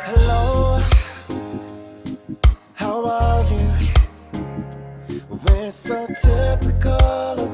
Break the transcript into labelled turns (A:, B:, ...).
A: Hello, how are you? We're so typical of